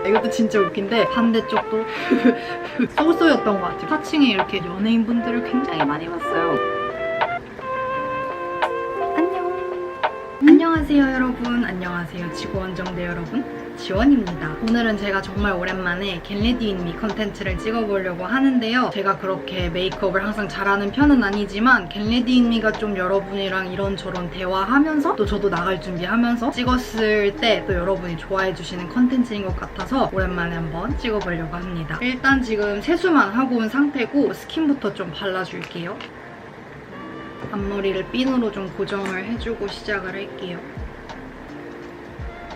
이것도 진짜 웃긴데 반대쪽도 쏘쏘였던 것 같아요. 4층에 이렇게 연예인분들을 굉장히 많이 봤어요. 안녕하세요 여러분. 안녕하세요 지구원정대 여러분. 지원입니다. 오늘은 제가 정말 오랜만에 겟레디 윈 미 컨텐츠를 찍어보려고 하는데요. 제가 그렇게 메이크업을 항상 잘하는 편은 아니지만 겟레디 윈 미가 좀 여러분이랑 이런저런 대화하면서 또 저도 나갈 준비하면서 찍었을 때 또 여러분이 좋아해주시는 컨텐츠인 것 같아서 오랜만에 한번 찍어보려고 합니다. 일단 지금 세수만 하고 온 상태고 스킨부터 좀 발라줄게요. 앞머리를 핀으로 좀 고정을 해주고 시작을 할게요.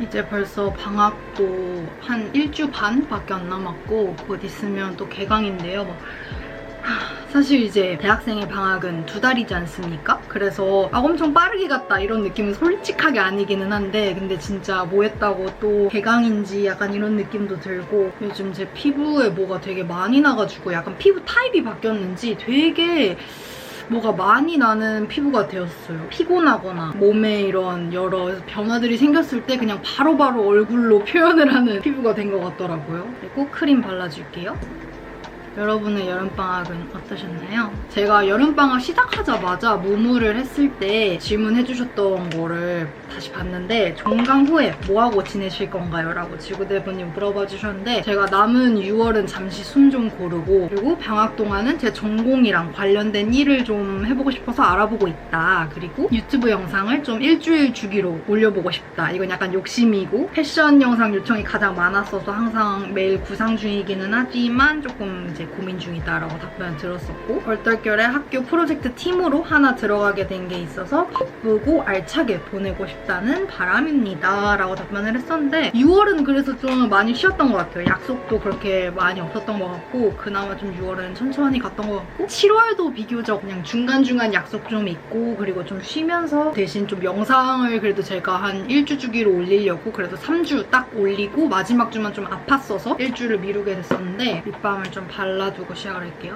이제 벌써 방학도 한 일주 반밖에 안 남았고 곧 있으면 또 개강인데요. 사실 이제 대학생의 방학은 2달이지 않습니까? 그래서 엄청 빠르게 갔다 이런 느낌은 솔직하게 아니기는 한데 근데 진짜 뭐 했다고 또 개강인지 약간 이런 느낌도 들고 요즘 제 피부에 뭐가 되게 많이 나가지고 약간 피부 타입이 바뀌었는지 되게 뭐가 많이 나는 피부가 되었어요. 피곤하거나 몸에 이런 여러 변화들이 생겼을 때 그냥 바로바로 얼굴로 표현을 하는 피부가 된 것 같더라고요. 그리고 크림 발라줄게요. 여러분의 여름방학은 어떠셨나요? 제가 여름방학 시작하자마자 모무를 했을 때 질문해주셨던 거를 다시 봤는데 종강 후에 뭐하고 지내실 건가요? 라고 지구대부님 물어봐 주셨는데 제가 남은 6월은 잠시 숨 좀 고르고 그리고 방학 동안은 제 전공이랑 관련된 일을 좀 해보고 싶어서 알아보고 있다. 그리고 유튜브 영상을 좀 일주일 주기로 올려보고 싶다. 이건 약간 욕심이고 패션 영상 요청이 가장 많았어서 항상 매일 구상 중이기는 하지만 조금 이제 고민 중이다라고 답변을 들었었고 얼떨결에 학교 프로젝트 팀으로 하나 들어가게 된 게 있어서 바쁘고 알차게 보내고 싶다는 바람입니다 라고 답변을 했었는데 6월은 그래서 좀 많이 쉬었던 것 같아요. 약속도 그렇게 많이 없었던 것 같고 그나마 좀 6월은 천천히 갔던 것 같고 7월도 비교적 그냥 중간중간 약속 좀 있고 그리고 좀 쉬면서 대신 좀 영상을 그래도 제가 한 1주 주기로 올리려고 그래도 3주 딱 올리고 마지막 주만 좀 아팠어서 1주를 미루게 됐었는데 립밤을 좀 발라두고 시작을 할게요.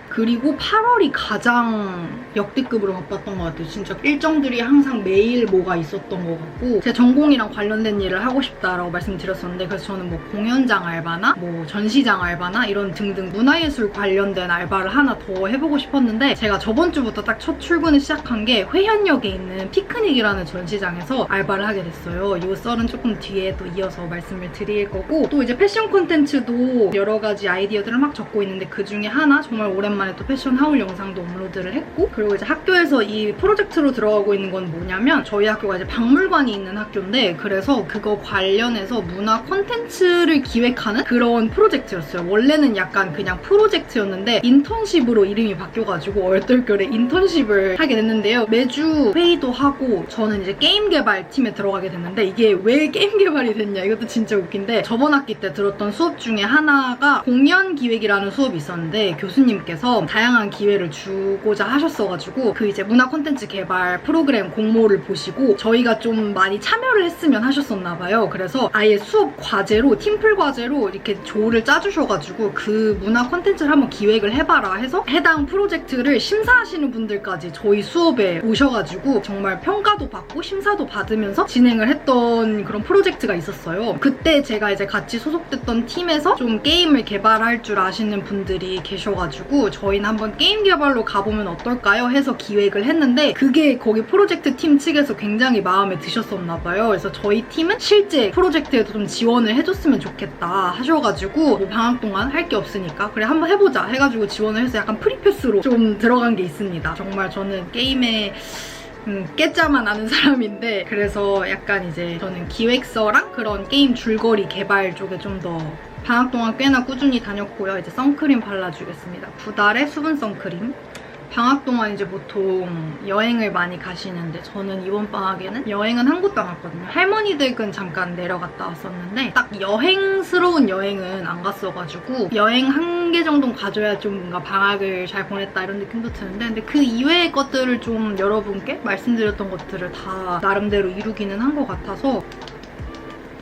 그리고 8월이 가장 역대급으로 바빴던 것 같아요. 진짜 일정들이 항상 매일 뭐가 있었던 것 같고 제 전공이랑 관련된 일을 하고 싶다라고 말씀드렸었는데 그래서 저는 뭐 공연장 알바나 뭐 전시장 알바나 이런 등등 문화예술 관련된 알바를 하나 더 해보고 싶었는데 제가 저번 주부터 딱 첫 출근을 시작한 게 회현역에 있는 피크닉이라는 전시장에서 알바를 하게 됐어요. 이 썰은 조금 뒤에 또 이어서 말씀을 드릴 거고 또 이제 패션 콘텐츠도 여러 가지 아이디어들을 막 적고 있는데 그 중에 하나 정말 오랜만에 또 패션 하울 영상도 업로드를 했고 그리고 이제 학교에서 이 프로젝트로 들어가고 있는 건 뭐냐면 저희 학교가 이제 박물관이 있는 학교인데 그래서 그거 관련해서 문화 콘텐츠를 기획하는 그런 프로젝트였어요. 원래는 약간 그냥 프로젝트였는데 인턴십으로 이름이 바뀌어가지고 얼떨결에 인턴십을 하게 됐는데요. 매주 회의도 하고 저는 이제 게임 개발 팀에 들어가게 됐는데 이게 왜 게임 개발이 됐냐 이것도 진짜 웃긴데 저번 학기 때 들었던 수업 중에 하나가 공연 기획이라는 수업이 있었는데 교수님께서 다양한 기회를 주고자 하셨어가지고 그 이제 문화 콘텐츠 개발 프로그램 공모를 보시고 저희가 좀 많이 참여를 했으면 하셨었나봐요. 그래서 아예 수업 과제로 팀플 과제로 이렇게 조를 짜주셔가지고 그 문화 콘텐츠를 한번 기획을 해봐라 해서 해당 프로젝트를 심사하시는 분들까지 저희 수업에 오셔가지고 정말 평가도 받고 심사도 받으면서 진행을 했던 그런 프로젝트가 있었어요. 그때 제가 이제 같이 소속됐던 팀에서 좀 게임을 개발할 줄 아시는 분들이 계셔가지고 저희는 한번 게임 개발로 가보면 어떨까요? 해서 기획을 했는데 그게 거기 프로젝트 팀 측에서 굉장히 마음에 드셨었나봐요. 그래서 저희 팀은 실제 프로젝트에도 좀 지원을 해줬으면 좋겠다 하셔가지고 뭐 방학 동안 할 게 없으니까 그래 한번 해보자 해가지고 지원을 해서 약간 프리패스로 좀 들어간 게 있습니다. 정말 저는 게임에 깨짜만 아는 사람인데 그래서 약간 이제 저는 기획서랑 그런 게임 줄거리 개발 쪽에 좀 더 방학 동안 꽤나 꾸준히 다녔고요. 이제 선크림 발라주겠습니다. 구달의 수분 선크림. 방학 동안 이제 보통 여행을 많이 가시는데 저는 이번 방학에는 여행은 한 곳도 안 갔거든요. 할머니 댁은 잠깐 내려갔다 왔었는데 딱 여행스러운 여행은 안 갔어가지고 여행 한 개 정도는 가져야 좀 뭔가 방학을 잘 보냈다 이런 느낌도 드는데 근데 그 이외의 것들을 좀 여러분께 말씀드렸던 것들을 다 나름대로 이루기는 한 것 같아서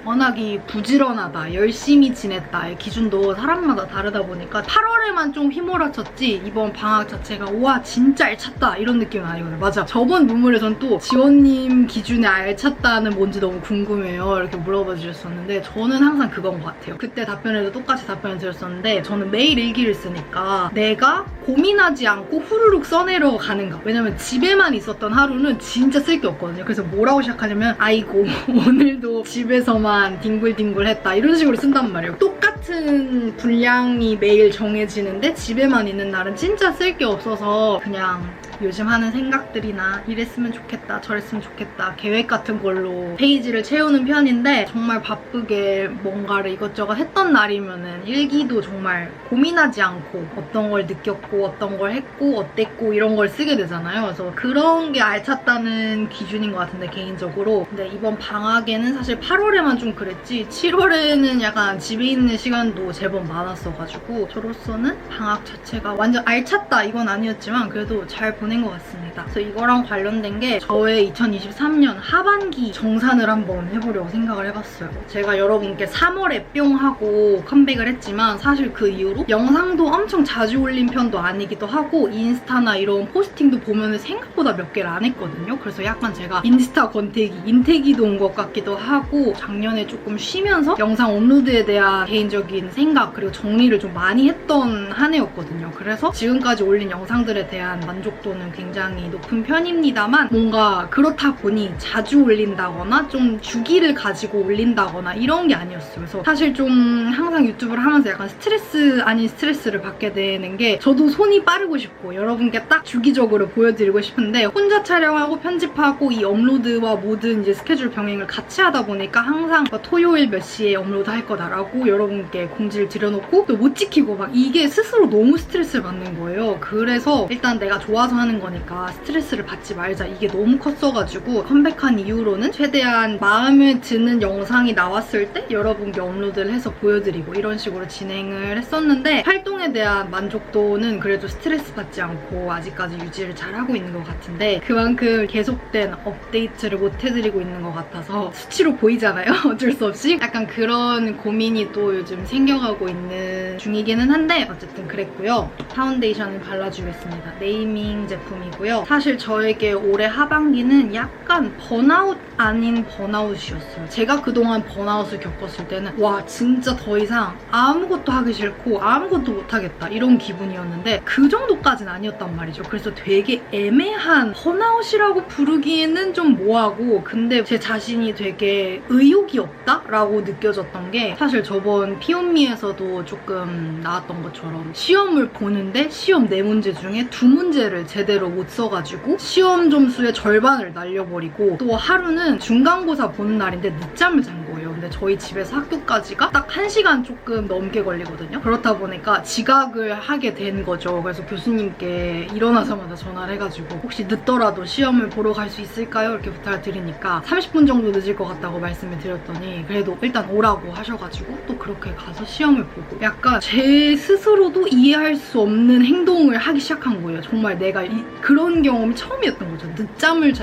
워낙 이 부지런하다, 열심히 지냈다의 기준도 사람마다 다르다 보니까 8월에만 좀 휘몰아쳤지 이번 방학 자체가 와 진짜 알찼다 이런 느낌은 아니거든요. 맞아. 저번 문물에선 또 지원님 기준에 알찼다는 뭔지 너무 궁금해요. 이렇게 물어봐 주셨었는데 저는 항상 그건 것 같아요. 그때 답변에도 똑같이 답변을 드렸었는데 저는 매일 일기를 쓰니까 내가 고민하지 않고 후루룩 써내려 가는가. 왜냐면 집에만 있었던 하루는 진짜 쓸 게 없거든요. 그래서 뭐라고 시작하냐면 아이고 오늘도 집에서만 뒹굴뒹굴 했다 이런 식으로 쓴단 말이에요. 똑같은 분량이 매일 정해지는데 집에만 있는 날은 진짜 쓸 게 없어서 그냥 요즘 하는 생각들이나 이랬으면 좋겠다 저랬으면 좋겠다 계획 같은 걸로 페이지를 채우는 편인데 정말 바쁘게 뭔가를 이것저것 했던 날이면은 일기도 정말 고민하지 않고 어떤 걸 느꼈고 어떤 걸 했고 어땠고 이런 걸 쓰게 되잖아요. 그래서 그런 게 알찼다는 기준인 것 같은데 개인적으로. 근데 이번 방학에는 사실 8월에만 좀 그랬지 7월에는 약간 집에 있는 시간도 제법 많았어가지고 저로서는 방학 자체가 완전 알찼다 이건 아니었지만 그래도 잘 보낸 것 같습니다. 그래서 이거랑 관련된 게 저의 2023년 하반기 정산을 한번 해보려고 생각을 해봤어요. 제가 여러분께 3월에 뿅 하고 컴백을 했지만 사실 그 이후로 영상도 엄청 자주 올린 편도 아니기도 하고 인스타나 이런 포스팅도 보면 생각보다 몇 개를 안 했거든요. 그래서 약간 제가 인스타 권태기, 인태기도 온 것 같기도 하고 작년에 조금 쉬면서 영상 업로드에 대한 개인적인 생각 그리고 정리를 좀 많이 했던 한 해였거든요. 그래서 지금까지 올린 영상들에 대한 만족도는 굉장히 높은 편입니다만 뭔가 그렇다 보니 자주 올린다거나 좀 주기를 가지고 올린다거나 이런 게 아니었어요. 그래서 사실 좀 항상 유튜브를 하면서 약간 스트레스 아닌 스트레스를 받게 되는 게 저도 손이 빠르고 싶고 여러분께 딱 주기적으로 보여드리고 싶은데 혼자 촬영하고 편집하고 이 업로드와 모든 이제 스케줄 병행을 같이 하다 보니까 항상 토요일 몇 시에 업로드 할 거다라고 여러분께 공지를 드려놓고 또 못 지키고 막 이게 스스로 너무 스트레스를 받는 거예요. 그래서 일단 내가 좋아서 하는 거니까 스트레스를 받지 말자 이게 너무 컸어가지고 컴백한 이후로는 최대한 마음에 드는 영상이 나왔을 때 여러분께 업로드를 해서 보여드리고 이런 식으로 진행을 했었는데 활동에 대한 만족도는 그래도 스트레스 받지 않고 아직까지 유지를 잘하고 있는 것 같은데 그만큼 계속된 업데이트를 못 해드리고 있는 것 같아서 수치로 보이잖아요. 어쩔 수 없이 약간 그런 고민이 또 요즘 생겨가고 있는 중이기는 한데 어쨌든 그랬고요. 파운데이션을 발라주겠습니다. 네이밍 제품이고요. 사실 저에게 올해 하반기는 약간 번아웃 아닌 번아웃이었어요. 제가 그동안 번아웃을 겪었을 때는 와 진짜 더 이상 아무것도 하기 싫고 아무것도 못하겠다 이런 기분이었는데 그 정도까지는 아니었단 말이죠. 그래서 되게 애매한 번아웃이라고 부르기에는 좀 뭐하고 근데 제 자신이 되게 의욕이 없다라고 느껴졌던 게 사실 저번 피온미에서도 조금 나왔던 것처럼 시험을 보는데 시험 4문제 중에 2문제를 제대로 못 써가지고 시험 점수의 절반을 날려버리고 또 하루는 중간고사 보는 날인데 늦잠을 잔 거예요. 근데 저희 집에서 학교까지가 딱 1시간 조금 넘게 걸리거든요. 그렇다 보니까 지각을 하게 된 거죠. 그래서 교수님께 일어나자마자 전화를 해가지고 혹시 늦더라도 시험을 보러 갈 수 있을까요? 이렇게 부탁을 드리니까 30분 정도 늦을 것 같다고 말씀을 드렸더니 그래도 일단 오라고 하셔가지고 또 그렇게 가서 시험을 보고 약간 제 스스로도 이해할 수 없는 행동을 하기 시작한 거예요. 정말 내가 그런 경험이 처음이었던 거죠.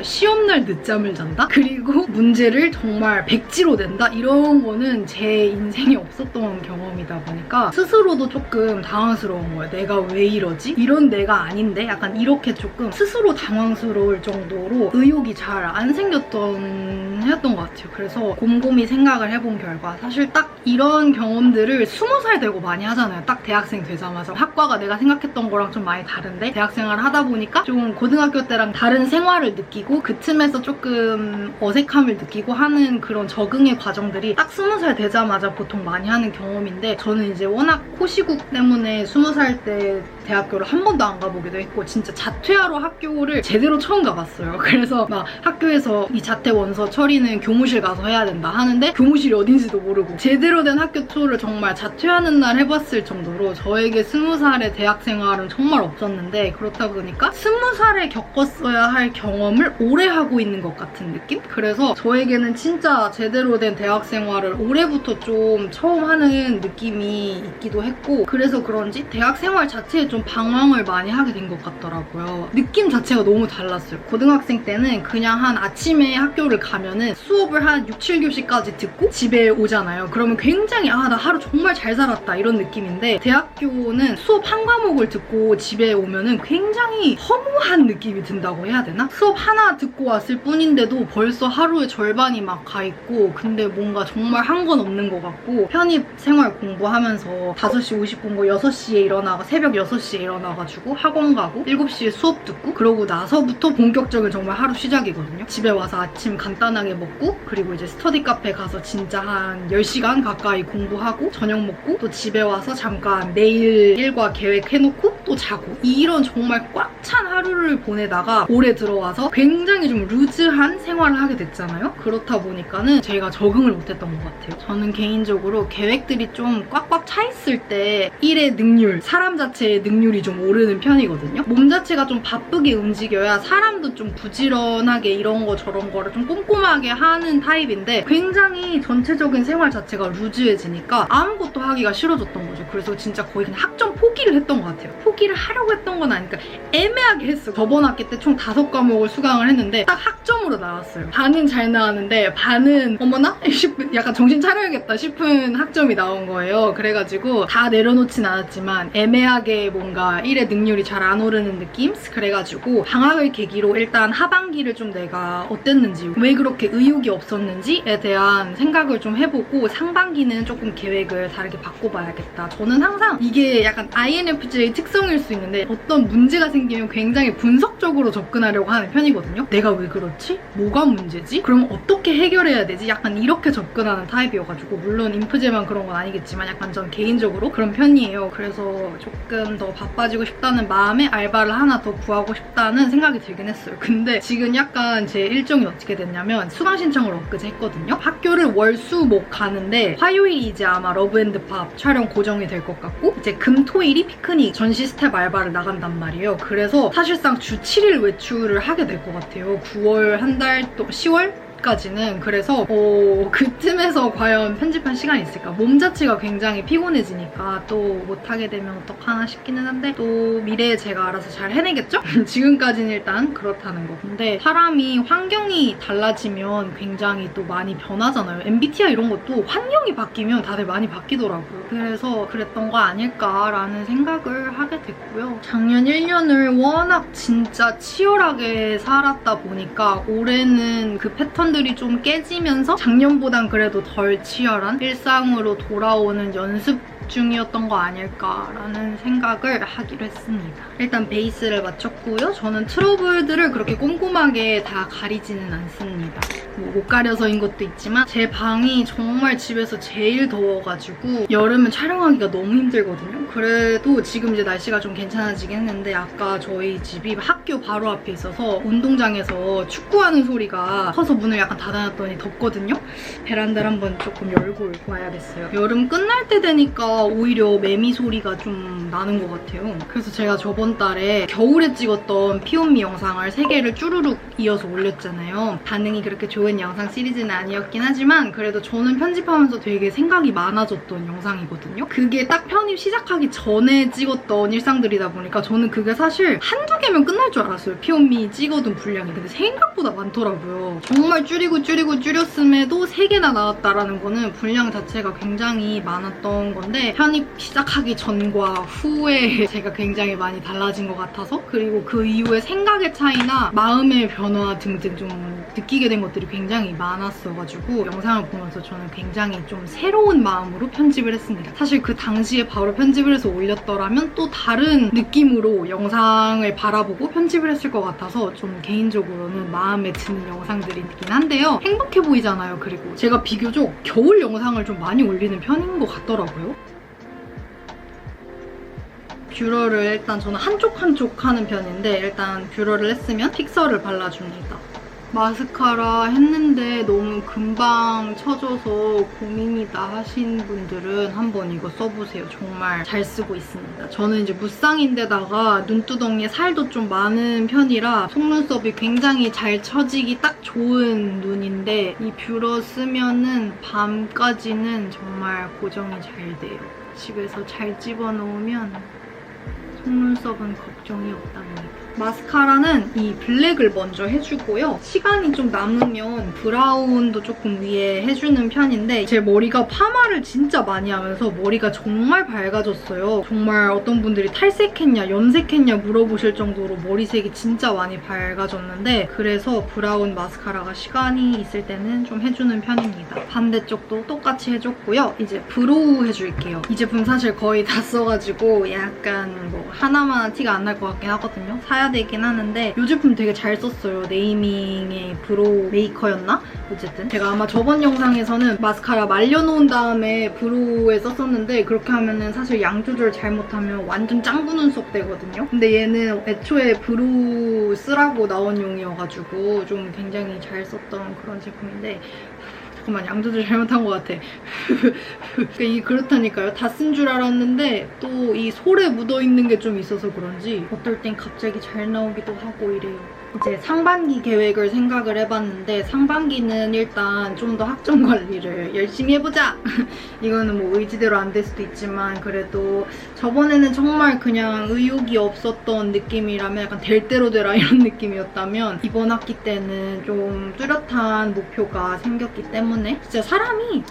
시험날 늦잠을 잔다? 그리고 문제를 정말 백지로 낸다? 이런 거는 제 인생에 없었던 경험이다 보니까 스스로도 조금 당황스러운 거예요. 내가 왜 이러지? 이런 내가 아닌데? 약간 이렇게 조금 스스로 당황스러울 정도로 의욕이 잘 안 생겼던 해였던 것 같아요. 그래서 곰곰이 생각을 해본 결과 사실 딱 이런 경험들을 20살 되고 많이 하잖아요. 딱 대학생 되자마자 학과가 내가 생각했던 거랑 좀 많이 다른데 대학생활을 하다 보니까 좀 고등학교 때랑 다른 생활을 느끼고 그 틈에서 조금 어색함을 느끼고 하는 그런 적응의 과정들이 딱 20살 되자마자 보통 많이 하는 경험인데 저는 이제 워낙 코시국 때문에 20살 때 대학교를 한 번도 안 가보기도 했고 진짜 자퇴하러 학교를 제대로 처음 가봤어요. 그래서 막 학교에서 이 자퇴 원서 처리는 교무실 가서 해야 된다 하는데 교무실이 어딘지도 모르고 제대로 된 학교 투어를 정말 자퇴하는 날 해봤을 정도로 저에게 20살의 대학 생활은 정말 없었는데 그렇다 보니까 20살에 겪었어야 할 경험을 오래 하고 있는 것 같은 느낌? 그래서 저에게는 진짜 제대로 된 대학 생활을 올해부터 좀 처음 하는 느낌이 있기도 했고 그래서 그런지 대학 생활 자체에 좀 좀 방황을 많이 하게 된 것 같더라고요. 느낌 자체가 너무 달랐어요. 고등학생 때는 그냥 한 아침에 학교를 가면은 수업을 한 6, 7교시까지 듣고 집에 오잖아요. 그러면 굉장히 나 하루 정말 잘 살았다 이런 느낌인데, 대학교는 수업 한 과목을 듣고 집에 오면은 굉장히 허무한 느낌이 든다고 해야 되나? 수업 하나 듣고 왔을 뿐인데도 벌써 하루의 절반이 막 가 있고, 근데 뭔가 정말 한 건 없는 것 같고, 편입 생활 공부하면서 5시 50분 6시에 일어나고 새벽 6시에 일어나가지고 학원 가고 7시에 수업 듣고, 그러고 나서부터 본격적인 정말 하루 시작이거든요. 집에 와서 아침 간단하게 먹고, 그리고 이제 스터디 카페 가서 진짜 한 10시간 가까이 공부하고 저녁 먹고, 또 집에 와서 잠깐 내일 일과 계획해놓고 또 자고, 이런 정말 꽉 찬 하루를 보내다가 올해 들어와서 굉장히 좀 루즈한 생활을 하게 됐잖아요. 그렇다 보니까는 제가 적응을 못했던 것 같아요. 저는 개인적으로 계획들이 좀 꽉꽉 차 있을 때 일의 능률, 사람 자체의 능률이 좀 오르는 편이거든요. 몸 자체가 좀 바쁘게 움직여야 사람도 좀 부지런하게 이런 거 저런 거를 좀 꼼꼼하게 하는 타입인데, 굉장히 전체적인 생활 자체가 루즈해지니까 아무것도 하기가 싫어졌던 거죠. 그래서 진짜 거의 그냥 학점 포기를 했던 것 같아요. 포기를 하려고 했던 건 아니니까 애매하게 했어. 저번 학기 때 총 5과목을 수강을 했는데 딱 학점으로 나왔어요. 반은 잘 나왔는데 반은 어머나? 약간 정신 차려야겠다 싶은 학점이 나온 거예요. 그래가지고 다 내려놓진 않았지만 애매하게 뭔가 일의 능률이 잘 안 오르는 느낌? 그래가지고 방학을 계기로 일단 하반기를 좀 내가 어땠는지, 왜 그렇게 의욕이 없었는지에 대한 생각을 좀 해보고, 상반기는 조금 계획을 다르게 바꿔봐야겠다. 저는 항상 이게 약간 INFJ의 특성일 수 있는데, 어떤 문제가 생기면 굉장히 분석적으로 접근하려고 하는 편이거든요. 내가 왜 그렇지? 뭐가 문제지? 그럼 어떻게 해결해야 되지? 약간 이렇게 접근하는 타입이어가지고, 물론 인프제만 그런 건 아니겠지만 약간 전 개인적으로 그런 편이에요. 그래서 조금 더 바빠지고 싶다는 마음에 알바를 하나 더 구하고 싶다는 생각이 들긴 했어요. 근데 지금 약간 제 일정이 어떻게 됐냐면, 수강 신청을 엊그제 했거든요. 학교를 월, 수, 목 가는데 화요일이 이제 아마 러브앤드팝 촬영 고정이 될 것 같고, 이제 금, 토일이 피크닉 전시 스텝 알바를 나간단 말이에요. 그래서 사실상 주 7일 외출을 하게 될 것 같아요. 9월 한 달 또 10월? 까지는. 그래서 그쯤에서 과연 편집할 시간이 있을까? 몸 자체가 굉장히 피곤해지니까 또 못하게 되면 어떡하나 싶기는 한데, 또 미래에 제가 알아서 잘 해내겠죠? 지금까지는 일단 그렇다는 거. 근데 사람이 환경이 달라지면 굉장히 또 많이 변하잖아요. MBTI 이런 것도 환경이 바뀌면 다들 많이 바뀌더라고요. 그래서 그랬던 거 아닐까라는 생각을 하게 됐고요. 작년 1년을 워낙 진짜 치열하게 살았다 보니까 올해는 그 패턴 들이 좀 깨지면서 작년보단 그래도 덜 치열한 일상으로 돌아오는 연습 중이었던 거 아닐까라는 생각을 하기로 했습니다. 일단 베이스를 맞췄고요. 저는 트러블들을 그렇게 꼼꼼하게 다 가리지는 않습니다. 못 가려서인 것도 있지만 제 방이 정말 집에서 제일 더워가지고 여름은 촬영하기가 너무 힘들거든요. 그래도 지금 이제 날씨가 좀 괜찮아지긴 했는데, 아까 저희 집이 학교 바로 앞에 있어서 운동장에서 축구하는 소리가 커서 문을 약간 닫아놨더니 덥거든요. 베란다를 한번 조금 열고 와야겠어요. 여름 끝날 때 되니까 오히려 매미 소리가 좀 나는 것 같아요. 그래서 제가 저번 달에 겨울에 찍었던 피온미 영상을 3개를 쭈루룩 이어서 올렸잖아요. 반응이 그렇게 좋은 영상 시리즈는 아니었긴 하지만 그래도 저는 편집하면서 되게 생각이 많아졌던 영상이거든요. 그게 딱 편입 시작하기 전에 찍었던 일상들이다 보니까 저는 그게 사실 한두 개면 끝날 줄 알았어요. 피온미 찍어둔 분량이. 근데 생각보다 많더라고요. 정말 줄였음에도 3개나 나왔다라는 거는 분량 자체가 굉장히 많았던 건데, 편입 시작하기 전과 후에 제가 굉장히 많이 달라진 것 같아서, 그리고 그 이후에 생각의 차이나 마음의 변화 등등 좀 느끼게 된 것들이 굉장히 많았어가지고 영상을 보면서 저는 굉장히 좀 새로운 마음으로 편집을 했습니다. 사실 그 당시에 바로 편집을 해서 올렸더라면 또 다른 느낌으로 영상을 바라보고 편집을 했을 것 같아서 좀 개인적으로는 마음에 드는 영상들이긴 한데요. 행복해 보이잖아요. 그리고 제가 비교적 겨울 영상을 좀 많이 올리는 편인 것 같더라고요. 뷰러를 일단 저는 한쪽 하는 편인데, 일단 뷰러를 했으면 픽서를 발라줍니다. 마스카라 했는데 너무 금방 쳐져서 고민이다 하신 분들은 한번 이거 써보세요. 정말 잘 쓰고 있습니다. 저는 이제 무쌍인데다가 눈두덩이에 살도 좀 많은 편이라 속눈썹이 굉장히 잘 처지기 딱 좋은 눈인데, 이 뷰러 쓰면은 밤까지는 정말 고정이 잘 돼요. 집에서 잘 집어넣으면 속눈썹은 걱정이 없답니다. 마스카라는 이 블랙을 먼저 해주고요. 시간이 좀 남으면 브라운도 조금 위에 해주는 편인데 제 머리가 파마를 진짜 많이 하면서 머리가 정말 밝아졌어요. 정말 어떤 분들이 탈색했냐, 염색했냐 물어보실 정도로 머리색이 진짜 많이 밝아졌는데 그래서 브라운 마스카라가 시간이 있을 때는 좀 해주는 편입니다. 반대쪽도 똑같이 해줬고요. 이제 브로우 해줄게요. 이 제품 사실 거의 다 써가지고 약간 뭐 하나만 티가 안 날 것 같긴 하거든요. 사야 되긴 하는데 이 제품 되게 잘 썼어요. 네이밍의 브로우 메이커였나? 어쨌든 제가 아마 저번 영상에서는 마스카라 말려놓은 다음에 브로우에 썼었는데 그렇게 하면은 사실 양 조절 잘못하면 완전 짱구 눈썹 되거든요. 근데 얘는 애초에 브로우 쓰라고 나온 용이어가지고 좀 굉장히 잘 썼던 그런 제품인데 잠깐만, 양 조절 잘못한 것 같아. 이게 그렇다니까요. 다 쓴 줄 알았는데 또 이 솔에 묻어있는 게 좀 있어서 그런지 어떨 땐 갑자기 잘 나오기도 하고 이래요. 이제 상반기 계획을 생각을 해봤는데 상반기는 일단 좀 더 학점 관리를 열심히 해보자! 이거는 뭐 의지대로 안 될 수도 있지만 그래도 저번에는 정말 그냥 의욕이 없었던 느낌이라면 약간 될 대로 되라 이런 느낌이었다면 이번 학기 때는 좀 뚜렷한 목표가 생겼기 때문에 진짜 사람이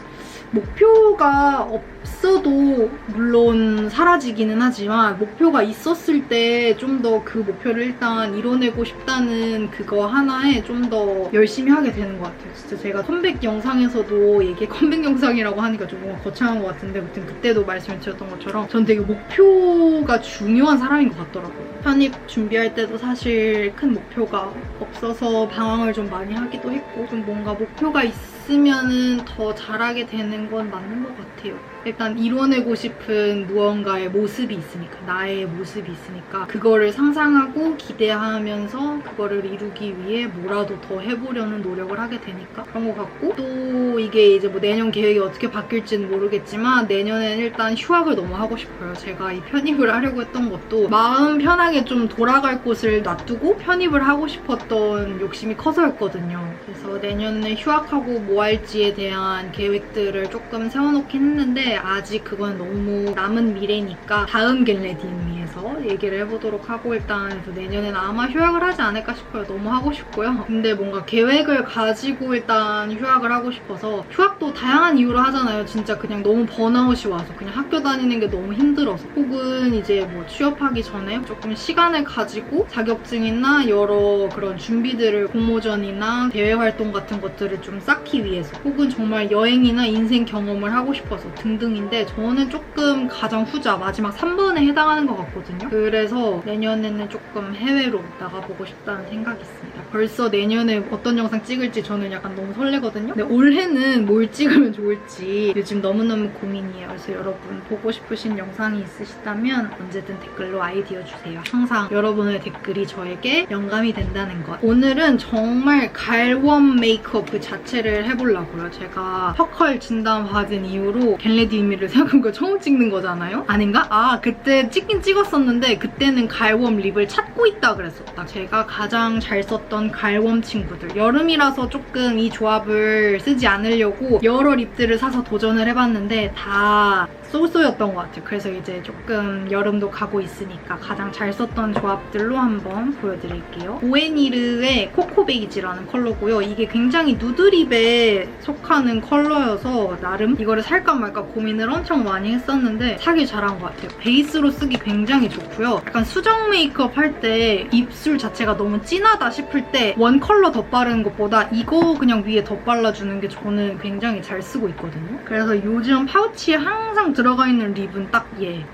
목표가 없어도 물론 사라지기는 하지만 목표가 있었을 때 좀 더 그 목표를 일단 이뤄내고 싶다는 그거 하나에 좀 더 열심히 하게 되는 것 같아요. 진짜 제가 컴백 영상에서도 이게 컴백 영상이라고 하니까 좀 뭔가 거창한 것 같은데 아무튼 그때도 말씀을 드렸던 것처럼 전 되게 목표가 중요한 사람인 것 같더라고요. 편입 준비할 때도 사실 큰 목표가 없어서 방황을 좀 많이 하기도 했고 좀 뭔가 목표가 있으면은 더 잘하게 되는 건 맞는 것 같아요. 일단 이뤄내고 싶은 무언가의 모습이 있으니까, 나의 모습이 있으니까 그거를 상상하고 기대하면서 그거를 이루기 위해 뭐라도 더 해보려는 노력을 하게 되니까 그런 것 같고 또 이게 이제 뭐 내년 계획이 어떻게 바뀔지는 모르겠지만 내년에는 일단 휴학을 너무 하고 싶어요. 제가 이 편입을 하려고 했던 것도 마음 편하게 좀 돌아갈 곳을 놔두고 편입을 하고 싶었던 욕심이 커서였거든요. 그래서 내년에 휴학하고 뭐 할지에 대한 계획들을 조금 세워놓긴 했는데 아직 그건 너무 남은 미래니까 다음 겟레디미에서 얘기를 해보도록 하고 일단 그래서 내년에는 아마 휴학을 하지 않을까 싶어요. 너무 하고 싶고요. 근데 뭔가 계획을 가지고 일단 휴학을 하고 싶어서 휴학도 다양한 이유로 하잖아요. 진짜 그냥 너무 번아웃이 와서 그냥 학교 다니는 게 너무 힘들어서 혹은 이제 뭐 취업하기 전에 조금 시간을 가지고 자격증이나 여러 그런 준비들을 공모전이나 대외 활동 같은 것들을 좀 쌓기 위해서 혹은 정말 여행이나 인생 경험을 하고 싶어서 등등인데 저는 조금 가장 후자 마지막 3번에 해당하는 것 같거든요. 그래서 내년에는 조금 해외로 나가보고 싶다는 생각이 있습니다. 벌써 내년에 어떤 영상 찍을지 저는 약간 너무 설레거든요. 근데 올해는 뭘 찍으면 좋을지 요즘 너무너무 고민이에요. 그래서 여러분 보고 싶으신 영상이 있으시다면 언제든 댓글로 아이디어 주세요. 항상 여러분의 댓글이 저에게 영감이 된다는 것. 오늘은 정말 갈웜 메이크업 그 자체를 해보려고요. 제가 턱컬 진단 받은 이후로 겟레디미를 생각해보니까 처음 찍는 거잖아요? 아닌가? 아, 그때 찍긴 찍었었는데 그때는 갈웜 립을 찾고 있다 그랬었다. 제가 가장 잘 썼던 갈웜 친구들. 여름이라서 조금 이 조합을 쓰지 않으려고 여러 립들을 사서 도전을 해봤는데 다 쏘쏘였던 것 같아요. 그래서 이제 조금 여름도 가고 있으니까 가장 잘 썼던 조합들로 한번 보여드릴게요. 오에니르의 코코베이지라는 컬러고요. 이게 굉장히 누드립에 속하는 컬러여서 나름 이거를 살까 말까 고민을 엄청 많이 했었는데 사길 잘한 것 같아요. 베이스로 쓰기 굉장히 좋고요. 약간 수정 메이크업 할 때 입술 자체가 너무 진하다 싶을 때 원 컬러 덧바르는 것보다 이거 그냥 위에 덧발라주는 게 저는 굉장히 잘 쓰고 있거든요. 그래서 요즘 파우치에 항상 들어가 있는 립은 딱 얘.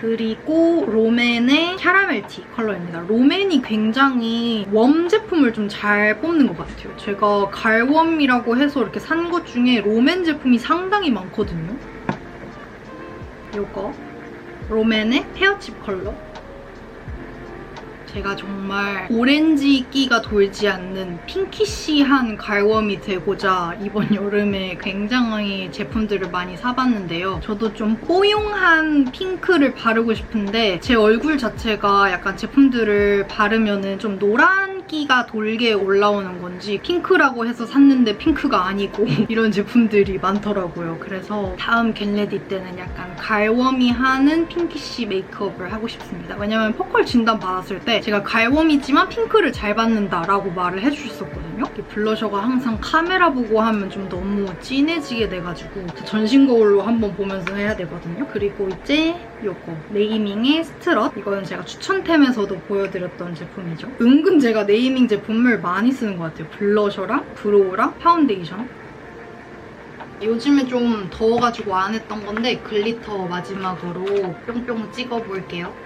그리고 롬앤의 캐러멜티 컬러입니다. 롬앤이 굉장히 웜 제품을 좀 잘 뽑는 것 같아요. 제가 갈웜이라고 해서 이렇게 산 것 중에 롬앤 제품이 상당히 많거든요. 이거 롬앤의 헤어칩 컬러. 제가 정말 오렌지기가 돌지 않는 핑키시한 갈웜이 되고자 이번 여름에 굉장히 제품들을 많이 사봤는데요. 저도 좀 뽀용한 핑크를 바르고 싶은데 제 얼굴 자체가 약간 제품들을 바르면은 좀 노란 인기가 돌게 올라오는 건지 핑크라고 해서 샀는데 핑크가 아니고 이런 제품들이 많더라고요. 그래서 다음 겟레디 때는 약간 갈웜이하는 핑키쉬 메이크업을 하고 싶습니다. 왜냐면 포컬 진단 받았을 때 제가 갈웜이지만 핑크를 잘 받는다라고 말을 해주셨었거든요. 블러셔가 항상 카메라 보고 하면 좀 너무 진해지게 돼가지고 전신 거울로 한번 보면서 해야 되거든요. 그리고 이제 요거 네이밍의 스트럿. 이거는 제가 추천템에서도 보여드렸던 제품이죠. 은근 제가 네이밍 제품을 많이 쓰는 것 같아요. 블러셔랑 브로우랑 파운데이션. 요즘에 좀 더워가지고 안 했던 건데 글리터 마지막으로 뿅뿅 찍어볼게요.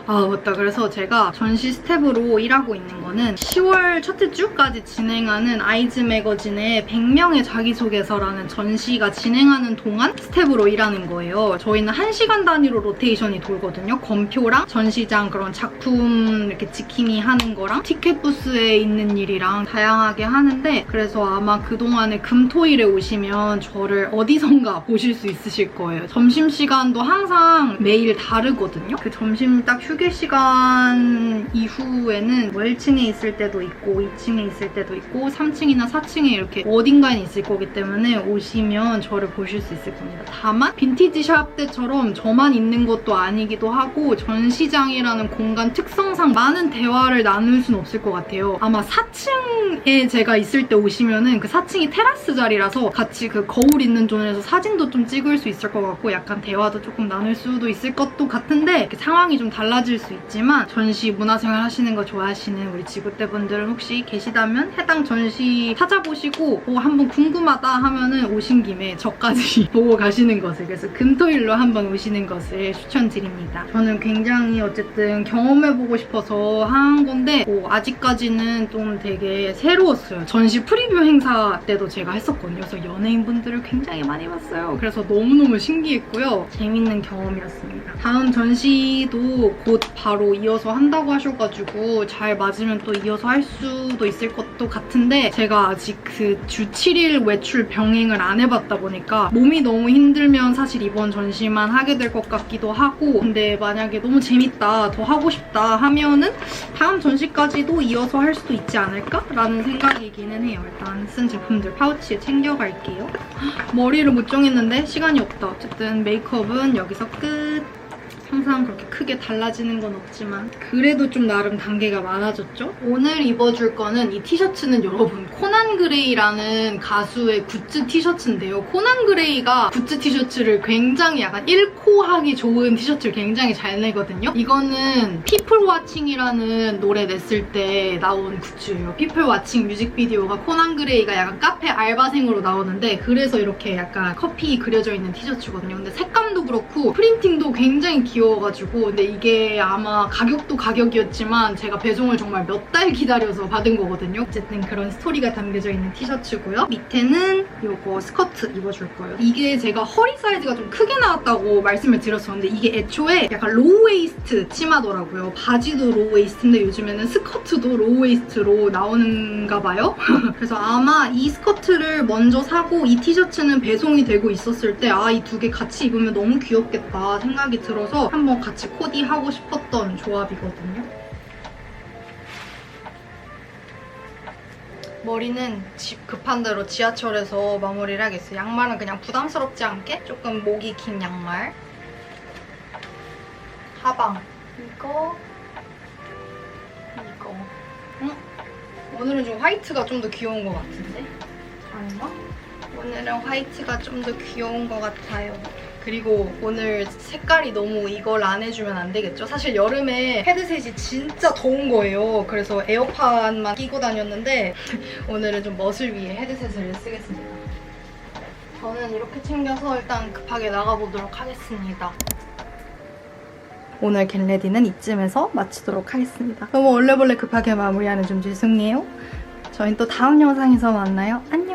아 맞다. 그래서 제가 전시 스텝으로 일하고 있는 거는 10월 첫째 주까지 진행하는 아이즈 매거진의 100명의 자기소개서라는 전시가 진행하는 동안 스텝으로 일하는 거예요. 저희는 1시간 단위로 로테이션이 돌거든요. 검표랑 전시장 그런 작품 이렇게 지킴이 하는 거랑 티켓 부스에 있는 일이랑 다양하게 하는데, 그래서 아마 그동안에 금토일에 오시면 저를 어디선가 보실 수 있으실 거예요. 점심시간도 항상 매일 다르거든요. 그 점심 딱 휴게 시간 이후에는 1층에 있을 때도 있고 2층에 있을 때도 있고 3층이나 4층에 이렇게 어딘가에 있을 거기 때문에 오시면 저를 보실 수 있을 겁니다. 다만 빈티지 샵 때처럼 저만 있는 것도 아니기도 하고 전시장이라는 공간 특성상 많은 대화를 나눌 수는 없을 것 같아요. 아마 4층에 제가 있을 때 오시면은 그 4층이 테라스 자리라서 같이 그 거울 있는 존에서 사진도 좀 찍을 수 있을 것 같고 약간 대화도 조금 나눌 수도 있을 것도 같은데 상황이 좀 달라질 수 있지만 전시 문화생활 하시는 거 좋아하시는 우리 지구대분들 혹시 계시다면 해당 전시 찾아보시고 한번 궁금하다 하면은 오신 김에 저까지 보고 가시는 것을, 그래서 금토일로 한번 오시는 것을 추천드립니다. 저는 굉장히 어쨌든 경험해보고 싶어서 한 건데 아직까지는 좀 되게 새로웠어요. 전시 프리뷰 행사 때도 제가 했었거든요. 그래서 연예인분들을 굉장히 많이 봤어요. 그래서 너무너무 신기했고요. 재밌는 경험이었습니다. 다음 전시도 곧 바로 이어서 한다고 하셔가지고 잘 맞으면 또 이어서 할 수도 있을 것도 같은데, 제가 아직 그 주 7일 외출 병행을 안 해봤다 보니까 몸이 너무 힘들면 사실 이번 전시만 하게 될 것 같기도 하고, 근데 만약에 너무 재밌다, 더 하고 싶다 하면은 다음 전시까지도 이어서 할 수도 있지 않을까? 라는 생각이기는 해요. 일단 쓴 제품들 파우치에 챙겨갈게요. 머리를 못 정했는데 시간이 없다. 어쨌든 메이크업은 여기서 끝. 항상 그렇게 크게 달라지는 건 없지만 그래도 좀 나름 단계가 많아졌죠? 오늘 입어줄 거는 이 티셔츠는 여러분 코난 그레이라는 가수의 굿즈 티셔츠인데요. 코난 그레이가 굿즈 티셔츠를 굉장히 약간 읽고 하기 좋은 티셔츠를 굉장히 잘 내거든요. 이거는 피플 와칭이라는 노래 냈을 때 나온 굿즈예요. 피플 와칭 뮤직비디오가 코난 그레이가 약간 카페 알바생으로 나오는데, 그래서 이렇게 약간 커피 그려져 있는 티셔츠거든요. 근데 색감도 그렇고 프린팅도 굉장히 귀여워가지고, 근데 이게 아마 가격도 가격이었지만 제가 배송을 정말 몇 달 기다려서 받은 거거든요. 어쨌든 그런 스토리가 담겨져 있는 티셔츠고요. 밑에는 이거 스커트 입어줄 거예요. 이게 제가 허리 사이즈가 좀 크게 나왔다고 말씀을 드렸었는데 이게 애초에 약간 로우 웨이스트 치마더라고요. 바지도 로우 웨이스트인데 요즘에는 스커트도 로우 웨이스트로 나오는가 봐요. 그래서 아마 이 스커트를 먼저 사고 이 티셔츠는 배송이 되고 있었을 때 이 두 개 같이 입으면 너무 귀엽겠다 생각이 들어서 한번 같이 코디하고 싶었던 조합이거든요. 머리는 집 급한 대로 지하철에서 마무리를 하겠어요. 양말은 그냥 부담스럽지 않게 조금 목이 긴 양말. 하방. 이거. 오늘은 좀 화이트가 좀 더 귀여운 것 같은데? 아닌가? 오늘은 화이트가 좀 더 귀여운 것 같아요. 그리고 오늘 색깔이 너무 이걸 안 해주면 안 되겠죠? 사실 여름에 헤드셋이 진짜 더운 거예요. 그래서 에어팟만 끼고 다녔는데 오늘은 좀 멋을 위해 헤드셋을 쓰겠습니다. 저는 이렇게 챙겨서 일단 급하게 나가보도록 하겠습니다. 오늘 겟레디는 이쯤에서 마치도록 하겠습니다. 너무 얼레벌레 급하게 마무리하는 좀 죄송해요. 저희는 또 다음 영상에서 만나요. 안녕!